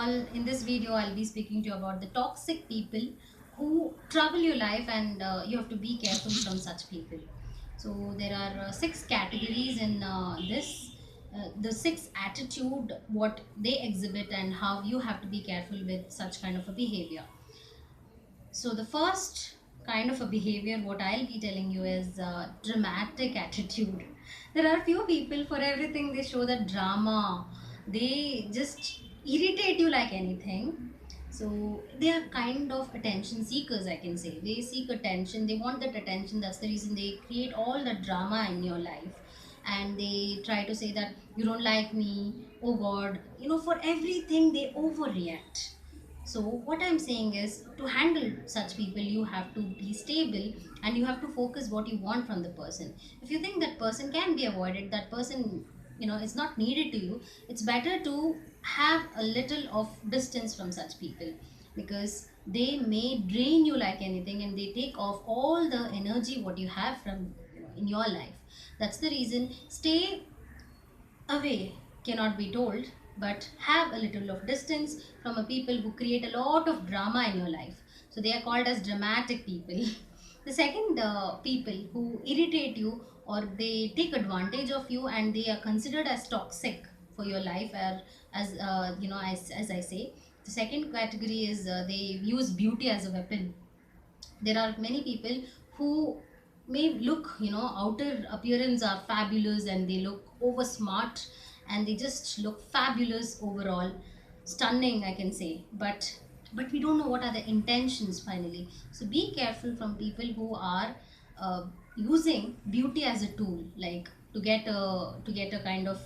In this video, I'll be speaking to you about the toxic people who trouble your life, and you have to be careful from such people. So, there are six categories in this. The six attitude, what they exhibit, and how you have to be careful with such kind of a behavior. So the first kind of a behavior, what I'll be telling you is dramatic attitude. There are few people for everything they show the drama. They just irritate you like anything. So they are kind of attention seekers, I can say. They seek attention. They want that attention. That's the reason they create all the drama in your life. And they try to say that you don't like me. Oh God, for everything they overreact. So, what I'm saying is to handle such people, you have to be stable and you have to focus what you want from the person. If you think that person can be avoided, that person, is not needed to you, it's better to have a little of distance from such people because they may drain you like anything and they take off all the energy what you have from in your life. That's the reason stay away cannot be told, but have a little of distance from a people who create a lot of drama in your life. So they are called as dramatic people. The second people who irritate you or they take advantage of you and they are considered as toxic for your life, or as I say. The second category is they use beauty as a weapon. There are many people who may look, outer appearance are fabulous and they look over smart and they just look fabulous overall, stunning, I can say, but we don't know what are the intentions finally. So be careful from people who are using beauty as a tool, like to get a kind of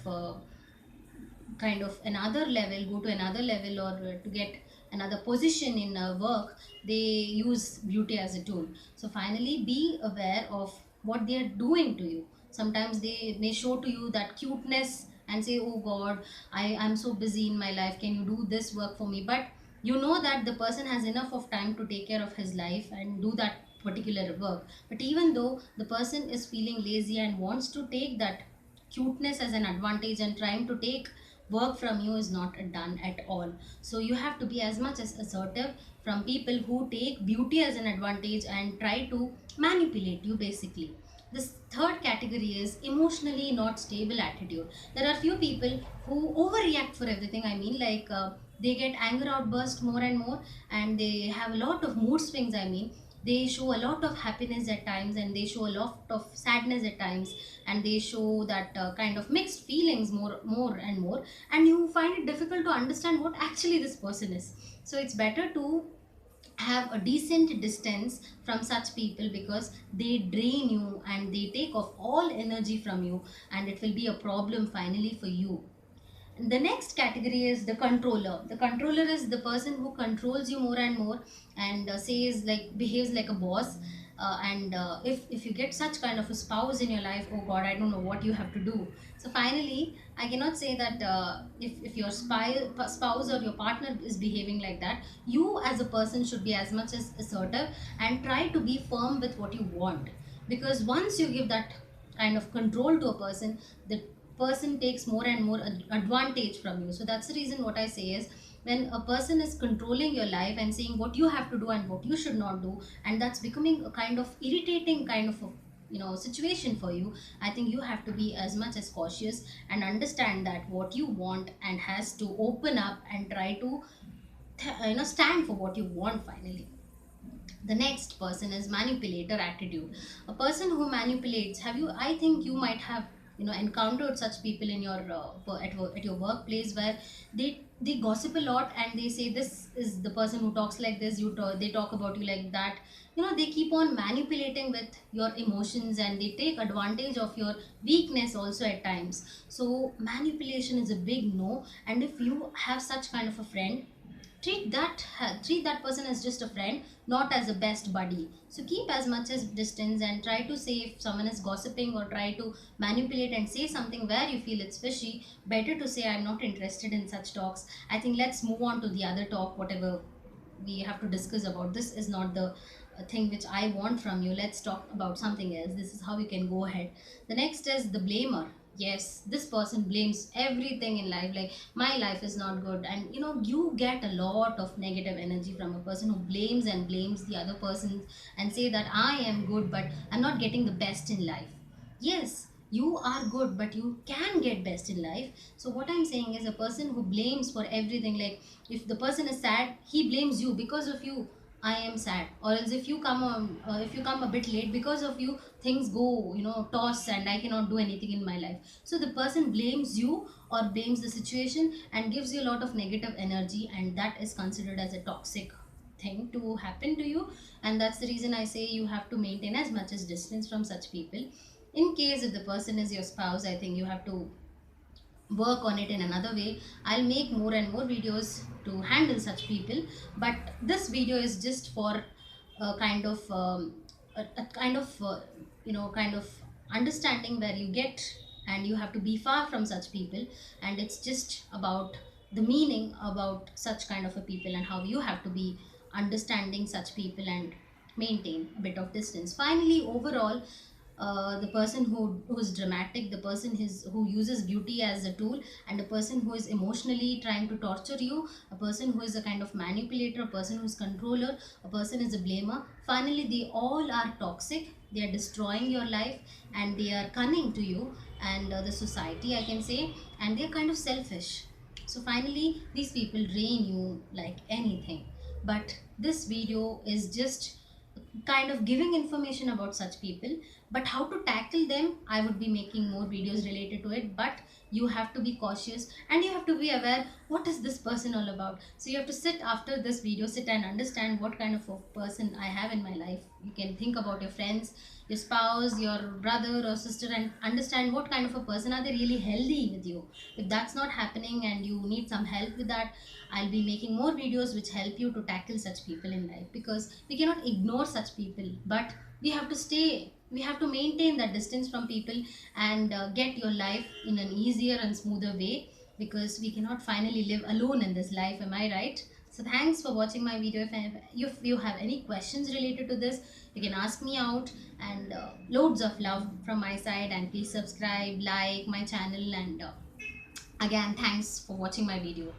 another level, go to another level, or to get another position in work. They use beauty as a tool. So finally be aware of what they are doing to you. Sometimes they may show to you that cuteness and say, oh God, I'm so busy in my life, can you do this work for me? But you know that the person has enough of time to take care of his life and do that particular work. But even though the person is feeling lazy and wants to take that cuteness as an advantage and trying to take work from you, is not done at all. So you have to be as much as assertive from people who take beauty as an advantage and try to manipulate you basically. This third category is emotionally not stable attitude. There are few people who overreact for everything. I mean, like they get anger outburst more and more, and they have a lot of mood swings. I mean, they show a lot of happiness at times and they show a lot of sadness at times, and they show that kind of mixed feelings more and more, and you find it difficult to understand what actually this person is. So it's better to have a decent distance from such people because they drain you and they take off all energy from you, and it will be a problem finally for you. The next category is the controller. The controller is the person who controls you more and more, and says like behaves like a boss. And if you get such kind of a spouse in your life, oh God, I don't know what you have to do. So finally, I cannot say that if your spouse or your partner is behaving like that, you as a person should be as much as assertive and try to be firm with what you want. Because once you give that kind of control to a person, the person takes more and more advantage from you. So that's the reason what I say is, when a person is controlling your life and saying what you have to do and what you should not do, and that's becoming a kind of irritating kind of a situation for you, I think you have to be as much as cautious and understand that what you want and has to open up and try to stand for what you want finally. The next person is manipulator attitude. A person who manipulates, have you, I think you might have encountered such people in your at your workplace, where they gossip a lot and they say this is the person who talks like this, they talk about you like that. They keep on manipulating with your emotions and they take advantage of your weakness also at times. So manipulation is a big no, and if you have such kind of a friend, treat that person as just a friend, not as a best buddy. So keep as much as distance and try to say, if someone is gossiping or try to manipulate and say something where you feel it's fishy, better to say I'm not interested in such talks. I think let's move on to the other talk. Whatever we have to discuss about, this is not the thing which I want from you. Let's talk about something else. This is how you can go ahead. The next is the blamer. yes, this person blames everything in life, like my life is not good, and you get a lot of negative energy from a person who blames the other person and say that I am good but I'm not getting the best in life. Yes, you are good but you can get best in life. So what I'm saying is, a person who blames for everything, like if the person is sad, he blames you, because of you I am sad. Or else if you come a bit late, because of you things go toss and I cannot do anything in my life. So the person blames you or blames the situation and gives you a lot of negative energy, and that is considered as a toxic thing to happen to you. And that's the reason I say you have to maintain as much as distance from such people. In case if the person is your spouse, I think you have to work on it in another way. I'll make more and more videos to handle such people, but this video is just for a kind of a kind of kind of understanding where you get, and you have to be far from such people, and it's just about the meaning about such kind of a people and how you have to be understanding such people and maintain a bit of distance. Finally, overall, the person who is dramatic, the person who uses beauty as a tool, and a person who is emotionally trying to torture you, a person who is a kind of manipulator, a person who is controller, a person is a blamer. Finally, they all are toxic. They are destroying your life, and they are cunning to you and the society, I can say, and they are kind of selfish. So finally, these people drain you like anything. But this video is just kind of giving information about such people, but how to tackle them, I would be making more videos related to it. But you have to be cautious and you have to be aware, what is this person all about. So you have to sit after this video, sit and understand what kind of a person I have in my life. You can think about your friends, your spouse, your brother or sister, and understand what kind of a person are they really healthy with you. If that's not happening and you need some help with that, I'll be making more videos which help you to tackle such people in life, because we cannot ignore such people, but we have to maintain that distance from people and get your life in an easier and smoother way, because we cannot finally live alone in this life. Am I right? So thanks for watching my video. If you have any questions related to this, you can ask me out, and loads of love from my side, and please subscribe, like my channel, and again, thanks for watching my video.